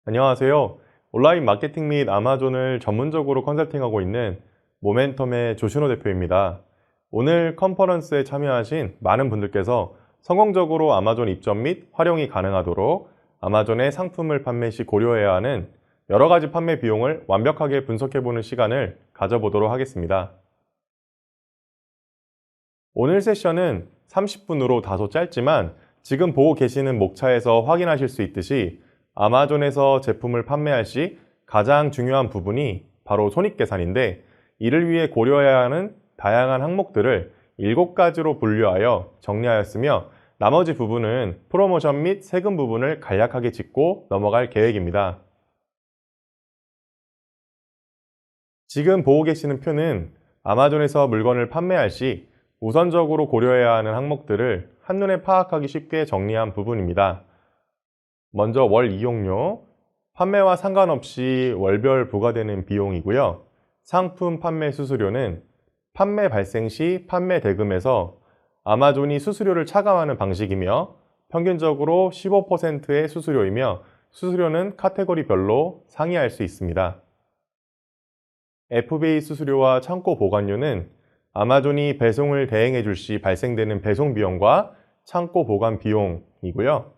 안녕하세요. 온라인 마케팅 및 아마존을 전문적으로 컨설팅하고 있는 모멘텀의 조신호 대표입니다. 오늘 컨퍼런스에 참여하신 많은 분들께서 성공적으로 아마존 입점 및 활용이 가능하도록 아마존의 상품을 판매 시 고려해야 하는 여러 가지 판매 비용을 완벽하게 분석해보는 시간을 가져보도록 하겠습니다. 오늘 세션은 30분으로 다소 짧지만 지금 보고 계시는 목차에서 확인하실 수 있듯이 아마존에서 제품을 판매할 시 가장 중요한 부분이 바로 손익계산인데, 이를 위해 고려해야 하는 다양한 항목들을 7가지로 분류하여 정리하였으며, 나머지 부분은 프로모션 및 세금 부분을 간략하게 짚고 넘어갈 계획입니다. 지금 보고 계시는 표는 아마존에서 물건을 판매할 시 우선적으로 고려해야 하는 항목들을 한눈에 파악하기 쉽게 정리한 부분입니다. 먼저 월 이용료, 판매와 상관없이 월별 부과되는 비용이고요. 상품 판매 수수료는 판매 발생 시 판매 대금에서 아마존이 수수료를 차감하는 방식이며, 평균적으로 15%의 수수료이며 수수료는 카테고리별로 상이할 수 있습니다. FBA 수수료와 창고 보관료는 아마존이 배송을 대행해 줄 시 발생되는 배송 비용과 창고 보관 비용이고요.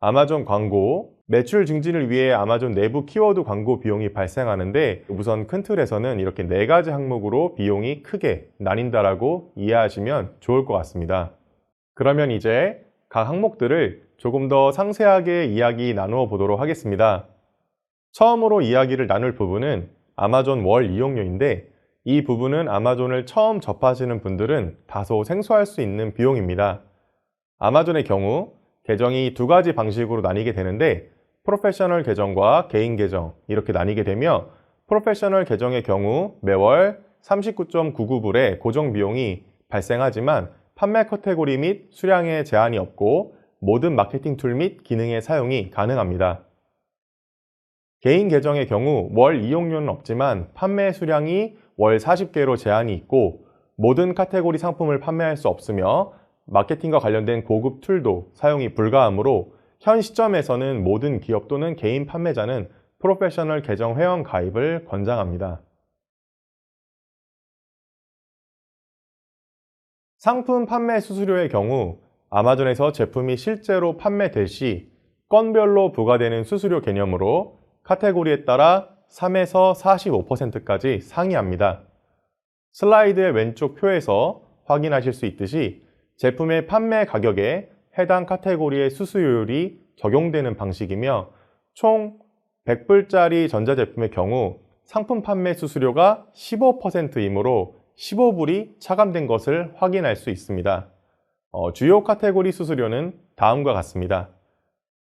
아마존 광고, 매출 증진을 위해 아마존 내부 키워드 광고 비용이 발생하는데, 우선 큰 틀에서는 이렇게 4가지 항목으로 비용이 크게 나뉜다라고 이해하시면 좋을 것 같습니다. 그러면 이제 각 항목들을 조금 더 상세하게 이야기 나누어 보도록 하겠습니다. 처음으로 이야기를 나눌 부분은 아마존 월 이용료인데, 이 부분은 아마존을 처음 접하시는 분들은 다소 생소할 수 있는 비용입니다. 아마존의 경우 계정이 2가지 방식으로 나뉘게 되는데, 프로페셔널 계정과 개인 계정 이렇게 나뉘게 되며, 프로페셔널 계정의 경우 매월 39.99불의 고정 비용이 발생하지만 판매 카테고리 및 수량에 제한이 없고 모든 마케팅 툴 및 기능의 사용이 가능합니다. 개인 계정의 경우 월 이용료는 없지만 판매 수량이 월 40개로 제한이 있고 모든 카테고리 상품을 판매할 수 없으며 마케팅과 관련된 고급 툴도 사용이 불가하므로, 현 시점에서는 모든 기업 또는 개인 판매자는 프로페셔널 계정 회원 가입을 권장합니다. 상품 판매 수수료의 경우 아마존에서 제품이 실제로 판매될 시 건별로 부과되는 수수료 개념으로 카테고리에 따라 3에서 45%까지 상이합니다. 슬라이드의 왼쪽 표에서 확인하실 수 있듯이 제품의 판매 가격에 해당 카테고리의 수수료율이 적용되는 방식이며, 총 100불짜리 전자제품의 경우 상품 판매 수수료가 15%이므로 15불이 차감된 것을 확인할 수 있습니다. 주요 카테고리 수수료는 다음과 같습니다.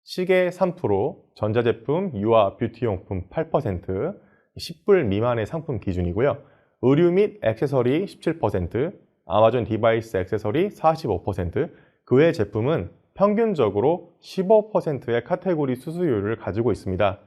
시계 3%, 전자제품, 유아, 뷰티용품 8%, 10불 미만의 상품 기준이고요. 의류 및 액세서리 17%, 아마존 디바이스 액세서리 45%, 그 외 제품은 평균적으로 15%의 카테고리 수수료를 가지고 있습니다.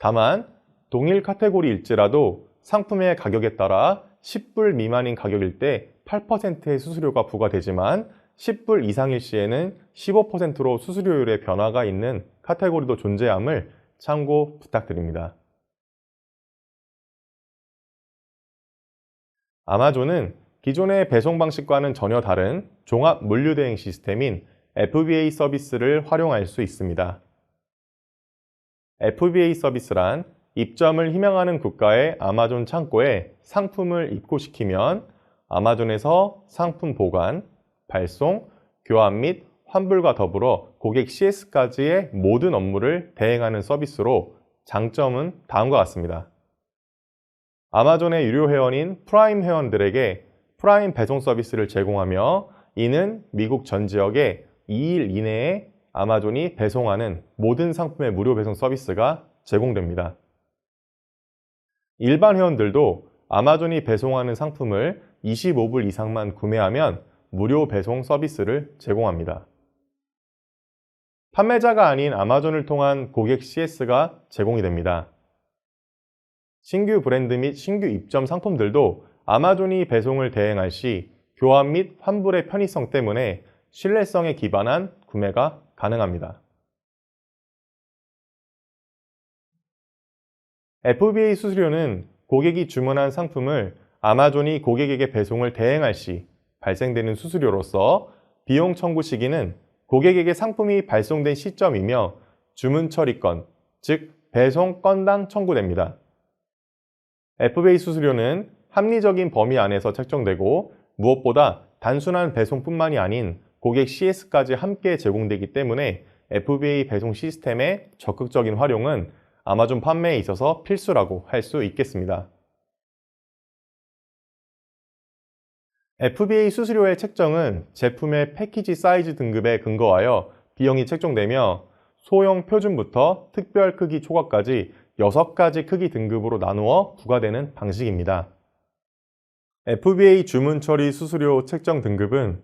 다만 동일 카테고리일지라도 상품의 가격에 따라 10불 미만인 가격일 때 8%의 수수료가 부과되지만 10불 이상일 시에는 15%로 수수료율의 변화가 있는 카테고리도 존재함을 참고 부탁드립니다. 아마존은 기존의 배송 방식과는 전혀 다른 종합 물류 대행 시스템인 FBA 서비스를 활용할 수 있습니다. FBA 서비스란 입점을 희망하는 국가의 아마존 창고에 상품을 입고시키면 아마존에서 상품 보관, 발송, 교환 및 환불과 더불어 고객 CS까지의 모든 업무를 대행하는 서비스로, 장점은 다음과 같습니다. 아마존의 유료 회원인 프라임 회원들에게 프라임 배송 서비스를 제공하며, 이는 미국 전 지역에 2일 이내에 아마존이 배송하는 모든 상품의 무료 배송 서비스가 제공됩니다. 일반 회원들도 아마존이 배송하는 상품을 25불 이상만 구매하면 무료 배송 서비스를 제공합니다. 판매자가 아닌 아마존을 통한 고객 CS가 제공이 됩니다. 신규 브랜드 및 신규 입점 상품들도 아마존이 배송을 대행할 시 교환 및 환불의 편의성 때문에 신뢰성에 기반한 구매가 가능합니다. FBA 수수료는 고객이 주문한 상품을 아마존이 고객에게 배송을 대행할 시 발생되는 수수료로서 비용 청구 시기는 고객에게 상품이 발송된 시점이며 주문 처리건, 즉 배송 건당 청구됩니다. FBA 수수료는 합리적인 범위 안에서 책정되고 무엇보다 단순한 배송뿐만이 아닌 고객 CS까지 함께 제공되기 때문에 FBA 배송 시스템의 적극적인 활용은 아마존 판매에 있어서 필수라고 할 수 있겠습니다. FBA 수수료의 책정은 제품의 패키지 사이즈 등급에 근거하여 비용이 책정되며 소형 표준부터 특별 크기 초과까지 6가지 크기 등급으로 나누어 부과되는 방식입니다. FBA 주문 처리 수수료 책정 등급은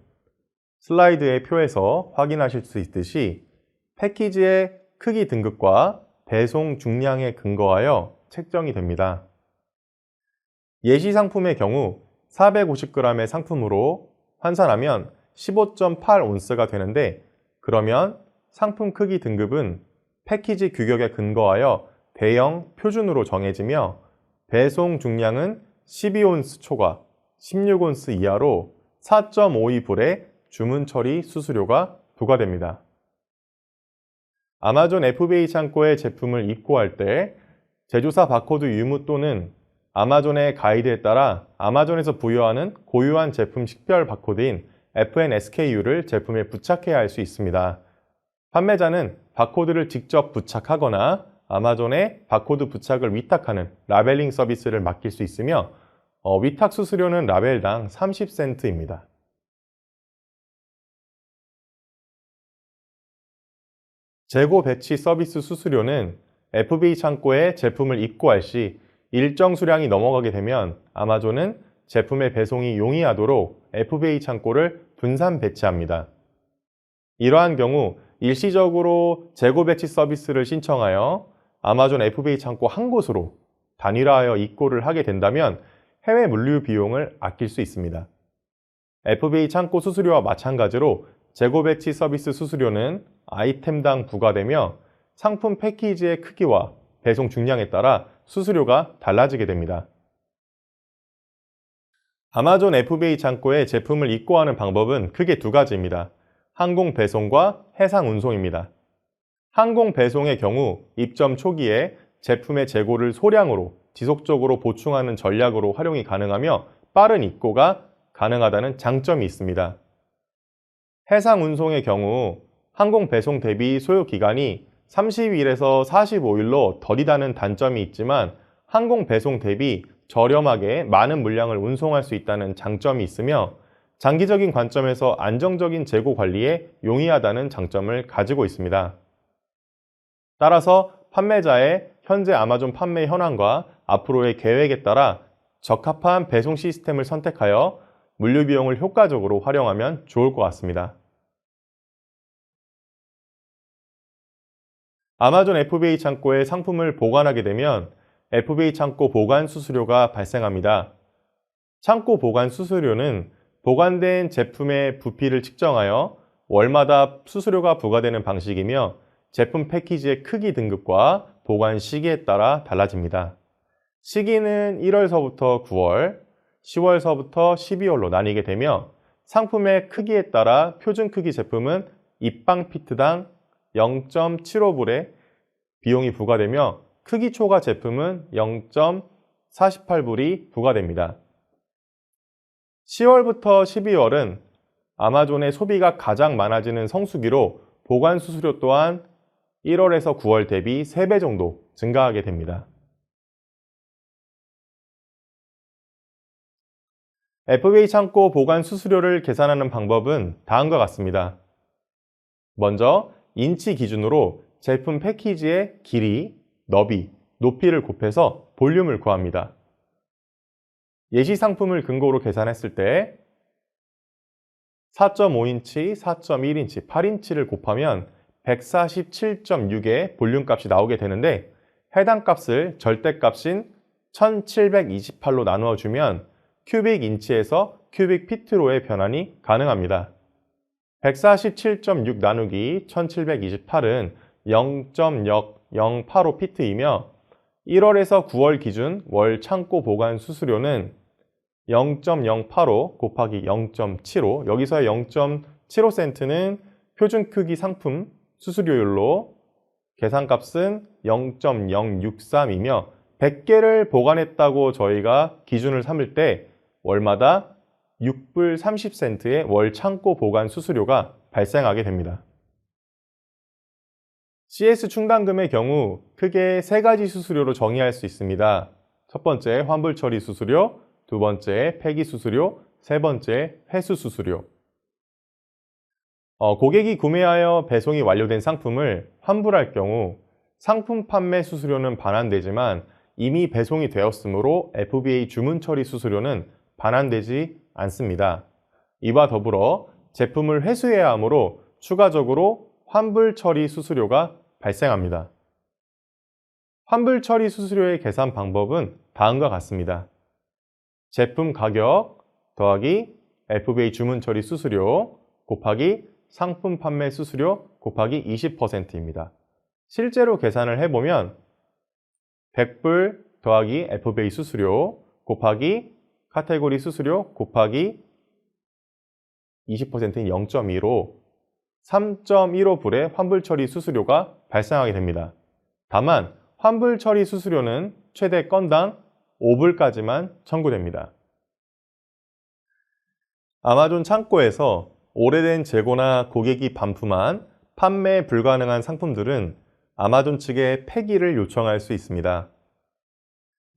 슬라이드의 표에서 확인하실 수 있듯이 패키지의 크기 등급과 배송 중량에 근거하여 책정이 됩니다. 예시 상품의 경우 450g의 상품으로 환산하면 15.8온스가 되는데, 그러면 상품 크기 등급은 패키지 규격에 근거하여 대형 표준으로 정해지며 배송 중량은 12온스 초과, 16온스 이하로 4.52불의 주문 처리 수수료가 부과됩니다. 아마존 FBA 창고에 제품을 입고할 때 제조사 바코드 유무 또는 아마존의 가이드에 따라 아마존에서 부여하는 고유한 제품 식별 바코드인 FNSKU를 제품에 부착해야 할 수 있습니다. 판매자는 바코드를 직접 부착하거나 아마존에 바코드 부착을 위탁하는 라벨링 서비스를 맡길 수 있으며 위탁 수수료는 라벨당 30센트입니다. 재고 배치 서비스 수수료는 FBA 창고에 제품을 입고할 시 일정 수량이 넘어가게 되면 아마존은 제품의 배송이 용이하도록 FBA 창고를 분산 배치합니다. 이러한 경우 일시적으로 재고 배치 서비스를 신청하여 아마존 FBA 창고 한 곳으로 단일화하여 입고를 하게 된다면 해외 물류 비용을 아낄 수 있습니다. FBA 창고 수수료와 마찬가지로 재고 배치 서비스 수수료는 아이템당 부과되며 상품 패키지의 크기와 배송 중량에 따라 수수료가 달라지게 됩니다. 아마존 FBA 창고에 제품을 입고하는 방법은 크게 두 가지입니다. 항공 배송과 해상 운송입니다. 항공 배송의 경우 입점 초기에 제품의 재고를 소량으로 지속적으로 보충하는 전략으로 활용이 가능하며 빠른 입고가 가능하다는 장점이 있습니다. 해상 운송의 경우 항공 배송 대비 소요 기간이 30일에서 45일로 더디다는 단점이 있지만 항공 배송 대비 저렴하게 많은 물량을 운송할 수 있다는 장점이 있으며 장기적인 관점에서 안정적인 재고 관리에 용이하다는 장점을 가지고 있습니다. 따라서 판매자의 현재 아마존 판매 현황과 앞으로의 계획에 따라 적합한 배송 시스템을 선택하여 물류 비용을 효과적으로 활용하면 좋을 것 같습니다. 아마존 FBA 창고에 상품을 보관하게 되면 FBA 창고 보관 수수료가 발생합니다. 창고 보관 수수료는 보관된 제품의 부피를 측정하여 월마다 수수료가 부과되는 방식이며 제품 패키지의 크기 등급과 보관 시기에 따라 달라집니다. 시기는 1월서부터 9월, 10월서부터 12월로 나뉘게 되며 상품의 크기에 따라 표준 크기 제품은 입방 피트당 0.75불의 비용이 부과되며 크기 초과 제품은 0.48불이 부과됩니다. 10월부터 12월은 아마존의 소비가 가장 많아지는 성수기로 보관 수수료 또한 1월에서 9월 대비 3배 정도 증가하게 됩니다. FBA 창고 보관 수수료를 계산하는 방법은 다음과 같습니다. 먼저 인치 기준으로 제품 패키지의 길이, 너비, 높이를 곱해서 볼륨을 구합니다. 예시 상품을 근거로 계산했을 때 4.5인치, 4.1인치, 8인치를 곱하면 147.6의 볼륨 값이 나오게 되는데 해당 값을 절대값인 1728로 나누어 주면 큐빅 인치에서 큐빅 피트로의 변환이 가능합니다. 147.6 나누기 1728은 0.0085 피트이며 1월에서 9월 기준 월 창고 보관 수수료는 0.085 곱하기 0.75, 여기서의 0.75센트는 표준 크기 상품 수수료율로 계산값은 0.063이며 100개를 보관했다고 저희가 기준을 삼을 때 월마다 6불 30센트의 월 창고 보관 수수료가 발생하게 됩니다. CS 충당금의 경우 크게 3가지 수수료로 정의할 수 있습니다. 첫 번째 환불 처리 수수료, 두 번째 폐기 수수료, 세 번째 회수 수수료. 고객이 구매하여 배송이 완료된 상품을 환불할 경우 상품 판매 수수료는 반환되지만 이미 배송이 되었으므로 FBA 주문 처리 수수료는 반환되지 않습니다. 이와 더불어 제품을 회수해야 하므로 추가적으로 환불 처리 수수료가 발생합니다. 환불 처리 수수료의 계산 방법은 다음과 같습니다. 제품 가격 더하기 FBA 주문 처리 수수료 곱하기 상품 판매 수수료 곱하기 20%입니다. 실제로 계산을 해보면 100불 더하기 FBA 수수료 곱하기 카테고리 수수료 곱하기 20%인 0.2로 3.15불의 환불 처리 수수료가 발생하게 됩니다. 다만 환불 처리 수수료는 최대 건당 5불까지만 청구됩니다. 아마존 창고에서 오래된 재고나 고객이 반품한 판매 불가능한 상품들은 아마존 측에 폐기를 요청할 수 있습니다.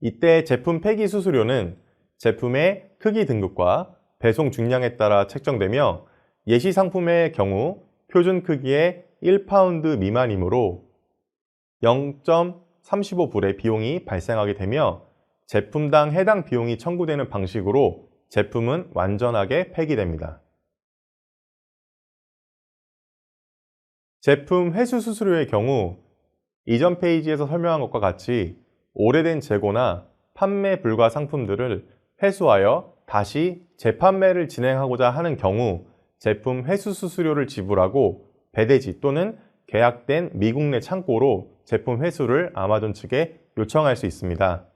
이때 제품 폐기 수수료는 제품의 크기 등급과 배송 중량에 따라 책정되며 예시 상품의 경우 표준 크기의 1파운드 미만이므로 0.35불의 비용이 발생하게 되며 제품당 해당 비용이 청구되는 방식으로 제품은 완전하게 폐기됩니다. 제품 회수 수수료의 경우 이전 페이지에서 설명한 것과 같이 오래된 재고나 판매 불가 상품들을 회수하여 다시 재판매를 진행하고자 하는 경우 제품 회수 수수료를 지불하고 배대지 또는 계약된 미국 내 창고로 제품 회수를 아마존 측에 요청할 수 있습니다.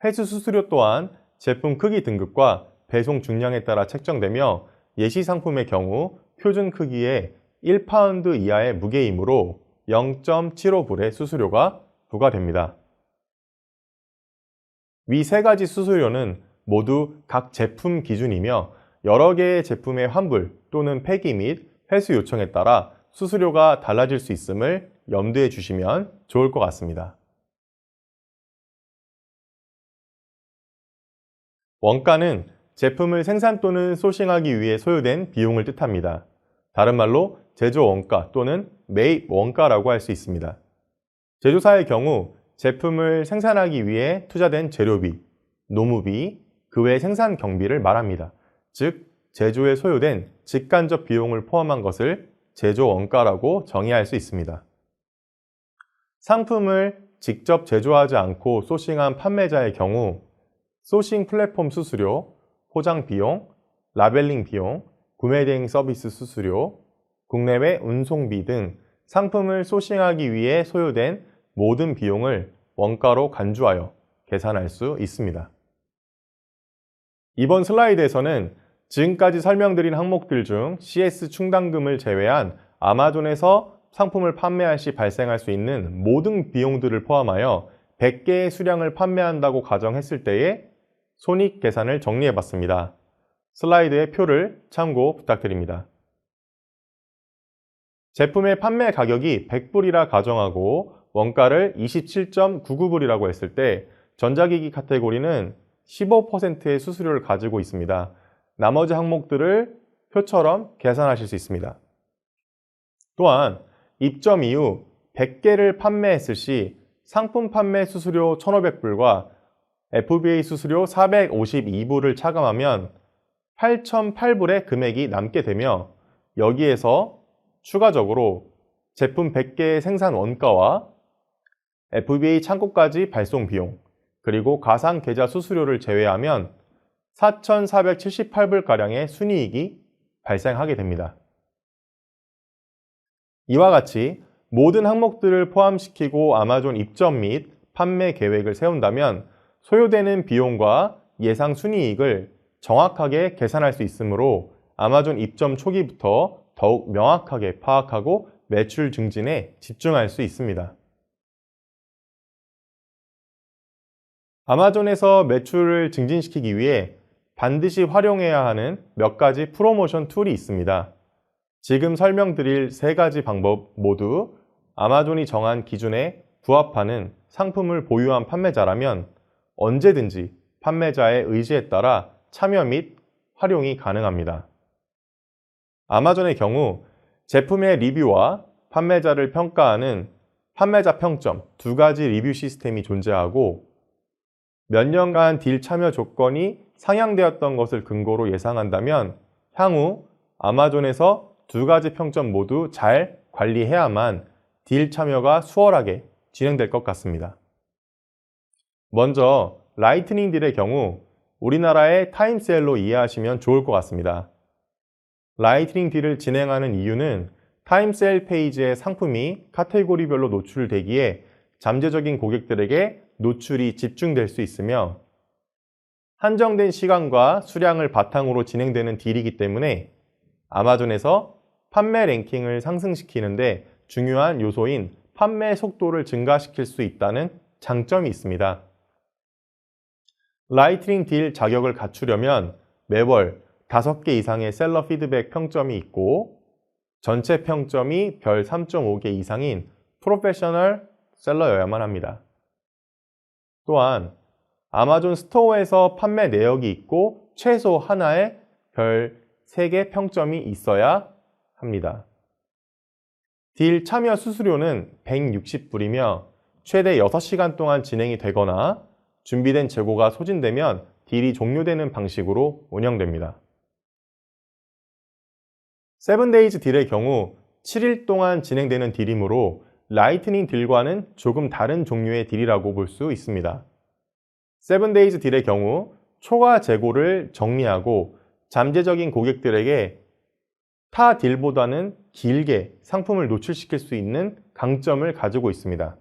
회수 수수료 또한 제품 크기 등급과 배송 중량에 따라 책정되며 예시 상품의 경우 표준 크기의 1파운드 이하의 무게이므로 0.75불의 수수료가 부과됩니다. 위 세 가지 수수료는 모두 각 제품 기준이며 여러 개의 제품의 환불 또는 폐기 및 회수 요청에 따라 수수료가 달라질 수 있음을 염두에 주시면 좋을 것 같습니다. 원가는 제품을 생산 또는 소싱하기 위해 소요된 비용을 뜻합니다. 다른 말로 제조 원가 또는 매입 원가라고 할 수 있습니다. 제조사의 경우 제품을 생산하기 위해 투자된 재료비, 노무비, 그 외 생산 경비를 말합니다. 즉, 제조에 소요된 직간접 비용을 포함한 것을 제조 원가라고 정의할 수 있습니다. 상품을 직접 제조하지 않고 소싱한 판매자의 경우 소싱 플랫폼 수수료, 포장 비용, 라벨링 비용, 구매 대행 서비스 수수료, 국내외 운송비 등 상품을 소싱하기 위해 소요된 모든 비용을 원가로 간주하여 계산할 수 있습니다. 이번 슬라이드에서는 지금까지 설명드린 항목들 중 CS 충당금을 제외한 아마존에서 상품을 판매할 시 발생할 수 있는 모든 비용들을 포함하여 100개의 수량을 판매한다고 가정했을 때의 손익 계산을 정리해봤습니다. 슬라이드의 표를 참고 부탁드립니다. 제품의 판매 가격이 100불이라 가정하고 원가를 27.99불이라고 했을 때 전자기기 카테고리는 15%의 수수료를 가지고 있습니다. 나머지 항목들을 표처럼 계산하실 수 있습니다. 또한 입점 이후 100개를 판매했을 시 상품 판매 수수료 1,500불과 FBA 수수료 452불을 차감하면 8,008불의 금액이 남게 되며 여기에서 추가적으로 제품 100개의 생산 원가와 FBA 창고까지 발송 비용 그리고 가상 계좌 수수료를 제외하면 4,478불가량의 순이익이 발생하게 됩니다. 이와 같이 모든 항목들을 포함시키고 아마존 입점 및 판매 계획을 세운다면 소요되는 비용과 예상 순이익을 정확하게 계산할 수 있으므로 아마존 입점 초기부터 더욱 명확하게 파악하고 매출 증진에 집중할 수 있습니다. 아마존에서 매출을 증진시키기 위해 반드시 활용해야 하는 몇 가지 프로모션 툴이 있습니다. 지금 설명드릴 세 가지 방법 모두 아마존이 정한 기준에 부합하는 상품을 보유한 판매자라면 언제든지 판매자의 의지에 따라 참여 및 활용이 가능합니다. 아마존의 경우 제품의 리뷰와 판매자를 평가하는 판매자 평점 두 가지 리뷰 시스템이 존재하고 몇 년간 딜 참여 조건이 상향되었던 것을 근거로 예상한다면 향후 아마존에서 두 가지 평점 모두 잘 관리해야만 딜 참여가 수월하게 진행될 것 같습니다. 먼저 라이트닝 딜의 경우 우리나라의 타임세일로 이해하시면 좋을 것 같습니다. 라이트닝 딜을 진행하는 이유는 타임세일 페이지에 상품이 카테고리별로 노출되기에 잠재적인 고객들에게 노출이 집중될 수 있으며 한정된 시간과 수량을 바탕으로 진행되는 딜이기 때문에 아마존에서 판매 랭킹을 상승시키는데 중요한 요소인 판매 속도를 증가시킬 수 있다는 장점이 있습니다. 라이트닝 딜 자격을 갖추려면 매월 5개 이상의 셀러 피드백 평점이 있고 전체 평점이 별 3.5개 이상인 프로페셔널 셀러여야만 합니다. 또한 아마존 스토어에서 판매 내역이 있고 최소 하나의 별 3개 평점이 있어야 합니다. 딜 참여 수수료는 160불이며 최대 6시간 동안 진행이 되거나 준비된 재고가 소진되면 딜이 종료되는 방식으로 운영됩니다. 세븐데이즈 딜의 경우 7일 동안 진행되는 딜이므로 라이트닝 딜과는 조금 다른 종류의 딜이라고 볼 수 있습니다. 세븐데이즈 딜의 경우 초과 재고를 정리하고 잠재적인 고객들에게 타 딜보다는 길게 상품을 노출시킬 수 있는 강점을 가지고 있습니다.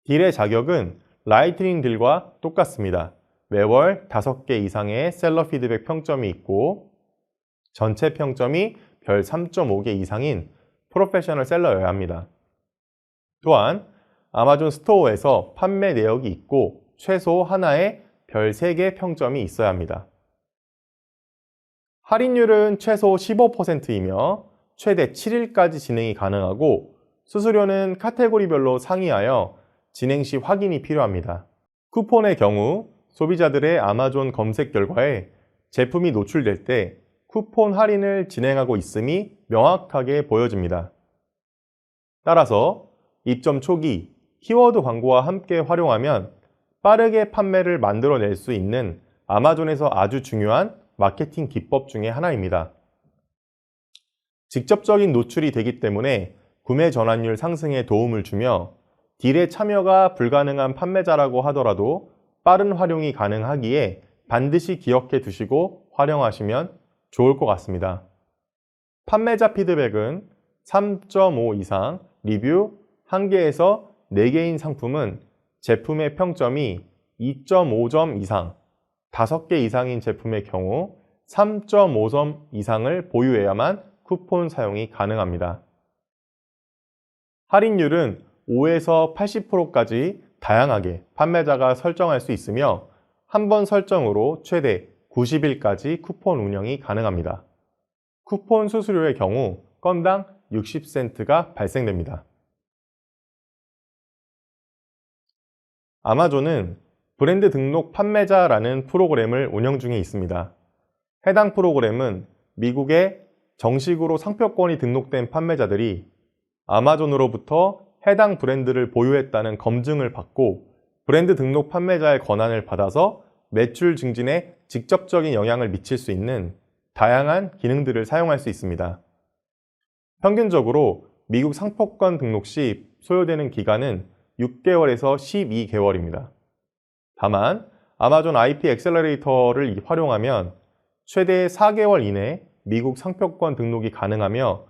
딜의 자격은 라이트닝 딜과 똑같습니다. 매월 5개 이상의 셀러 피드백 평점이 있고 전체 평점이 별 3.5개 이상인 프로페셔널 셀러여야 합니다. 또한 아마존 스토어에서 판매 내역이 있고 최소 하나의 별 3개 평점이 있어야 합니다. 할인율은 최소 15%이며 최대 7일까지 진행이 가능하고 수수료는 카테고리별로 상이하여 진행 시 확인이 필요합니다. 쿠폰의 경우 소비자들의 아마존 검색 결과에 제품이 노출될 때 쿠폰 할인을 진행하고 있음이 명확하게 보여집니다. 따라서 입점 초기 키워드 광고와 함께 활용하면 빠르게 판매를 만들어낼 수 있는 아마존에서 아주 중요한 마케팅 기법 중에 하나입니다. 직접적인 노출이 되기 때문에 구매 전환율 상승에 도움을 주며 딜에 참여가 불가능한 판매자라고 하더라도 빠른 활용이 가능하기에 반드시 기억해 두시고 활용하시면 좋을 것 같습니다. 판매자 피드백은 3.5 이상, 리뷰 1개에서 4개인 상품은 제품의 평점이 2.5점 이상, 5개 이상인 제품의 경우 3.5점 이상을 보유해야만 쿠폰 사용이 가능합니다. 할인율은 5에서 80%까지 다양하게 판매자가 설정할 수 있으며 한 번 설정으로 최대 90일까지 쿠폰 운영이 가능합니다. 쿠폰 수수료의 경우 건당 60센트가 발생됩니다. 아마존은 브랜드 등록 판매자라는 프로그램을 운영 중에 있습니다. 해당 프로그램은 미국에 정식으로 상표권이 등록된 판매자들이 아마존으로부터 해당 브랜드를 보유했다는 검증을 받고 브랜드 등록 판매자의 권한을 받아서 매출 증진에 직접적인 영향을 미칠 수 있는 다양한 기능들을 사용할 수 있습니다. 평균적으로 미국 상표권 등록 시 소요되는 기간은 6개월에서 12개월입니다. 다만 아마존 IP 엑셀러레이터를 활용하면 최대 4개월 이내 미국 상표권 등록이 가능하며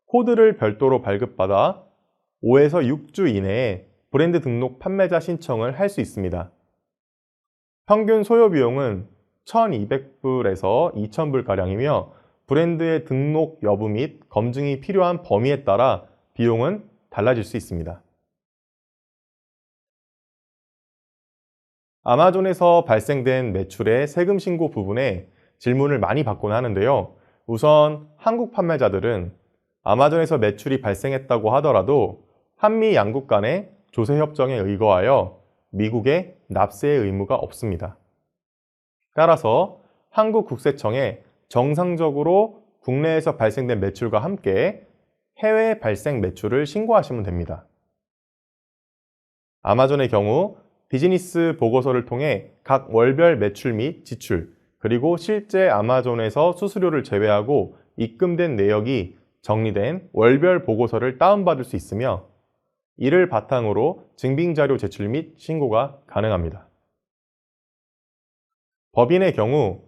코드를 별도로 발급받아 5에서 6주 이내에 브랜드 등록 판매자 신청을 할 수 있습니다. 평균 소요 비용은 1,200불에서 2,000불가량이며 브랜드의 등록 여부 및 검증이 필요한 범위에 따라 비용은 달라질 수 있습니다. 아마존에서 발생된 매출의 세금 신고 부분에 질문을 많이 받곤 하는데요. 우선 한국 판매자들은 아마존에서 매출이 발생했다고 하더라도 한미 양국 간의 조세협정에 의거하여 미국에 납세의 의무가 없습니다. 따라서 한국국세청에 정상적으로 국내에서 발생된 매출과 함께 해외 발생 매출을 신고하시면 됩니다. 아마존의 경우 비즈니스 보고서를 통해 각 월별 매출 및 지출, 그리고 실제 아마존에서 수수료를 제외하고 입금된 내역이 정리된 월별 보고서를 다운받을 수 있으며 이를 바탕으로 증빙자료 제출 및 신고가 가능합니다. 법인의 경우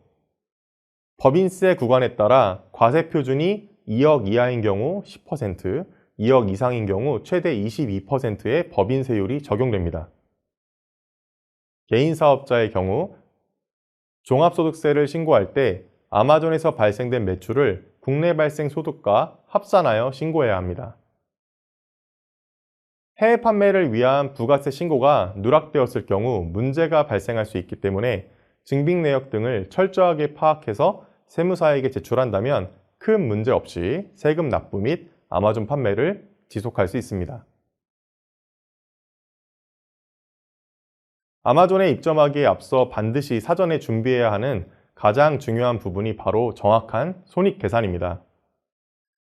법인세 구간에 따라 과세 표준이 2억 이하인 경우 10%, 2억 이상인 경우 최대 22%의 법인세율이 적용됩니다. 개인사업자의 경우 종합소득세를 신고할 때 아마존에서 발생된 매출을 국내 발생 소득과 합산하여 신고해야 합니다. 해외 판매를 위한 부가세 신고가 누락되었을 경우 문제가 발생할 수 있기 때문에 증빙 내역 등을 철저하게 파악해서 세무사에게 제출한다면 큰 문제 없이 세금 납부 및 아마존 판매를 지속할 수 있습니다. 아마존에 입점하기에 앞서 반드시 사전에 준비해야 하는 가장 중요한 부분이 바로 정확한 손익 계산입니다.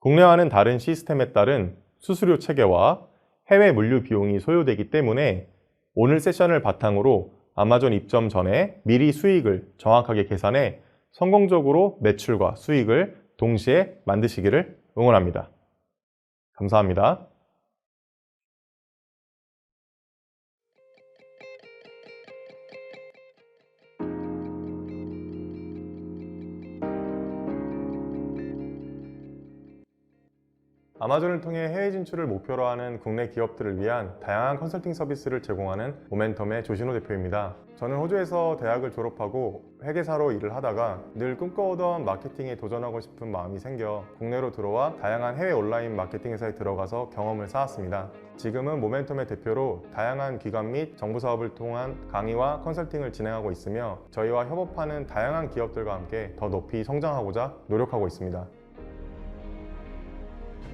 국내와는 다른 시스템에 따른 수수료 체계와 해외 물류 비용이 소요되기 때문에 오늘 세션을 바탕으로 아마존 입점 전에 미리 수익을 정확하게 계산해 성공적으로 매출과 수익을 동시에 만드시기를 응원합니다. 감사합니다. 아마존을 통해 해외 진출을 목표로 하는 국내 기업들을 위한 다양한 컨설팅 서비스를 제공하는 모멘텀의 조신호 대표입니다. 저는 호주에서 대학을 졸업하고 회계사로 일을 하다가 늘 꿈꿔오던 마케팅에 도전하고 싶은 마음이 생겨 국내로 들어와 다양한 해외 온라인 마케팅 회사에 들어가서 경험을 쌓았습니다. 지금은 모멘텀의 대표로 다양한 기관 및 정부 사업을 통한 강의와 컨설팅을 진행하고 있으며 저희와 협업하는 다양한 기업들과 함께 더 높이 성장하고자 노력하고 있습니다.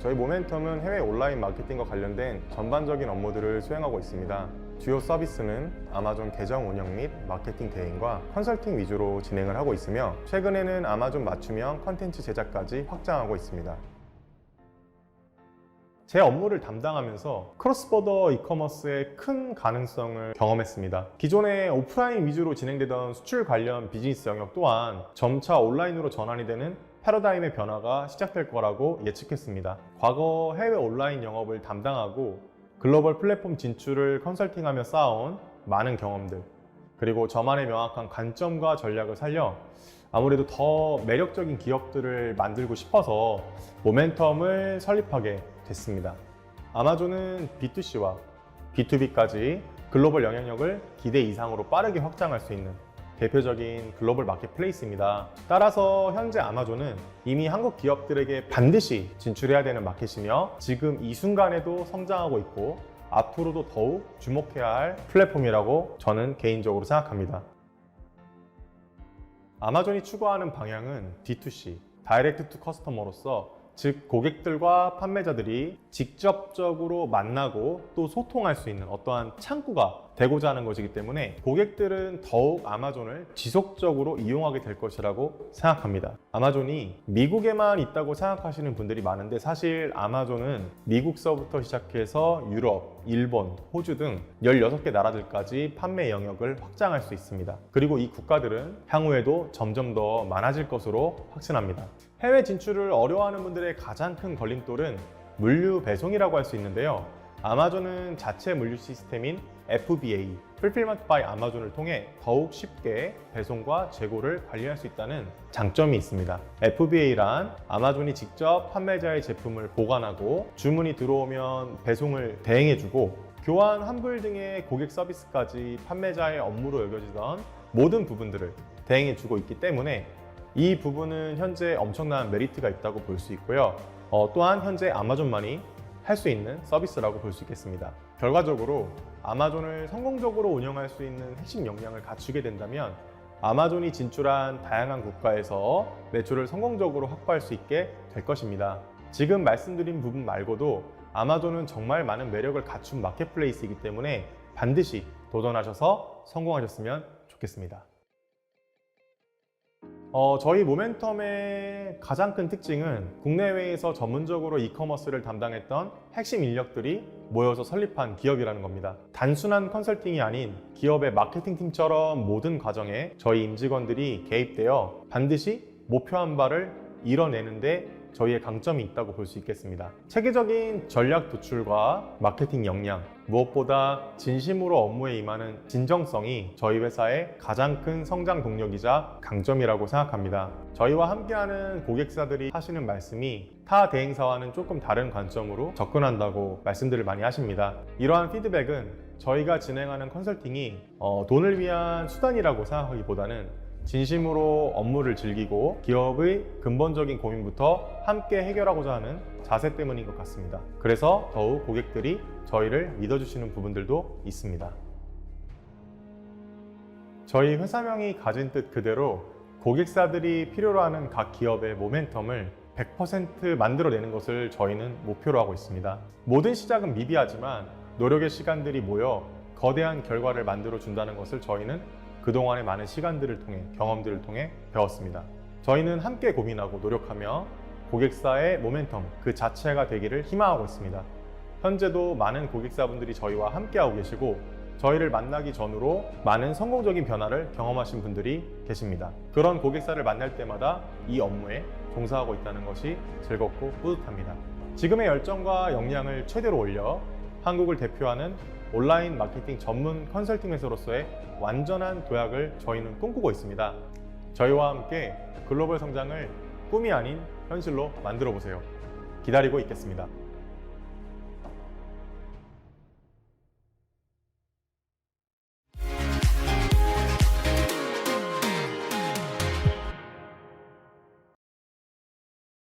저희 모멘텀은 해외 온라인 마케팅과 관련된 전반적인 업무들을 수행하고 있습니다. 주요 서비스는 아마존 계정 운영 및 마케팅 대행과 컨설팅 위주로 진행을 하고 있으며 최근에는 아마존 맞춤형 컨텐츠 제작까지 확장하고 있습니다. 제 업무를 담당하면서 크로스보더 이커머스의 큰 가능성을 경험했습니다. 기존에 오프라인 위주로 진행되던 수출 관련 비즈니스 영역 또한 점차 온라인으로 전환이 되는 패러다임의 변화가 시작될 거라고 예측했습니다. 과거 해외 온라인 영업을 담당하고 글로벌 플랫폼 진출을 컨설팅하며 쌓아온 많은 경험들, 그리고 저만의 명확한 관점과 전략을 살려 아무래도 더 매력적인 기업들을 만들고 싶어서 모멘텀을 설립하게 됐습니다. 아마존은 B2C와 B2B까지 글로벌 영향력을 기대 이상으로 빠르게 확장할 수 있는 대표적인 글로벌 마켓플레이스입니다. 따라서 현재 아마존은 이미 한국 기업들에게 반드시 진출해야 되는 마켓이며 지금 이 순간에도 성장하고 있고 앞으로도 더욱 주목해야 할 플랫폼이라고 저는 개인적으로 생각합니다. 아마존이 추구하는 방향은 D2C, 다이렉트 투 커스터머로서 즉 고객들과 판매자들이 직접적으로 만나고 또 소통할 수 있는 어떠한 창구가 되고자 하는 것이기 때문에 고객들은 더욱 아마존을 지속적으로 이용하게 될 것이라고 생각합니다. 아마존이 미국에만 있다고 생각하시는 분들이 많은데 사실 아마존은 미국서부터 시작해서 유럽, 일본, 호주 등 16개 나라들까지 판매 영역을 확장할 수 있습니다. 그리고 이 국가들은 향후에도 점점 더 많아질 것으로 확신합니다. 해외 진출을 어려워하는 분들의 가장 큰 걸림돌은 물류 배송이라고 할 수 있는데요. 아마존은 자체 물류 시스템인 FBA, Fulfillment by Amazon을 통해 더욱 쉽게 배송과 재고를 관리할 수 있다는 장점이 있습니다. FBA란 아마존이 직접 판매자의 제품을 보관하고 주문이 들어오면 배송을 대행해주고 교환, 환불 등의 고객 서비스까지 판매자의 업무로 여겨지던 모든 부분들을 대행해주고 있기 때문에 이 부분은 현재 엄청난 메리트가 있다고 볼 수 있고요. 또한 현재 아마존만이 할 수 있는 서비스라고 볼 수 있겠습니다. 결과적으로 아마존을 성공적으로 운영할 수 있는 핵심 역량을 갖추게 된다면 아마존이 진출한 다양한 국가에서 매출을 성공적으로 확보할 수 있게 될 것입니다. 지금 말씀드린 부분 말고도 아마존은 정말 많은 매력을 갖춘 마켓플레이스이기 때문에 반드시 도전하셔서 성공하셨으면 좋겠습니다. 저희 모멘텀의 가장 큰 특징은 국내외에서 전문적으로 이커머스를 담당했던 핵심 인력들이 모여서 설립한 기업이라는 겁니다. 단순한 컨설팅이 아닌 기업의 마케팅팀처럼 모든 과정에 저희 임직원들이 개입되어 반드시 목표한 바를 이뤄내는데 저희의 강점이 있다고 볼 수 있겠습니다. 체계적인 전략 도출과 마케팅 역량, 무엇보다 진심으로 업무에 임하는 진정성이 저희 회사의 가장 큰 성장 동력이자 강점이라고 생각합니다. 저희와 함께하는 고객사들이 하시는 말씀이 타 대행사와는 조금 다른 관점으로 접근한다고 말씀들을 많이 하십니다. 이러한 피드백은 저희가 진행하는 컨설팅이 돈을 위한 수단이라고 생각하기보다는 진심으로 업무를 즐기고 기업의 근본적인 고민부터 함께 해결하고자 하는 자세 때문인 것 같습니다. 그래서 더욱 고객들이 저희를 믿어주시는 부분들도 있습니다. 저희 회사명이 가진 뜻 그대로 고객사들이 필요로 하는 각 기업의 모멘텀을 100% 만들어내는 것을 저희는 목표로 하고 있습니다. 모든 시작은 미비하지만 노력의 시간들이 모여 거대한 결과를 만들어 준다는 것을 저희는 그동안의 많은 시간들을 통해, 경험들을 통해 배웠습니다. 저희는 함께 고민하고 노력하며 고객사의 모멘텀 그 자체가 되기를 희망하고 있습니다. 현재도 많은 고객사분들이 저희와 함께하고 계시고 저희를 만나기 전으로 많은 성공적인 변화를 경험하신 분들이 계십니다. 그런 고객사를 만날 때마다 이 업무에 종사하고 있다는 것이 즐겁고 뿌듯합니다. 지금의 열정과 역량을 최대로 올려 한국을 대표하는 온라인 마케팅 전문 컨설팅 회사로서의 완전한 도약을 저희는 꿈꾸고 있습니다. 저희와 함께 글로벌 성장을 꿈이 아닌 현실로 만들어 보세요. 기다리고 있겠습니다.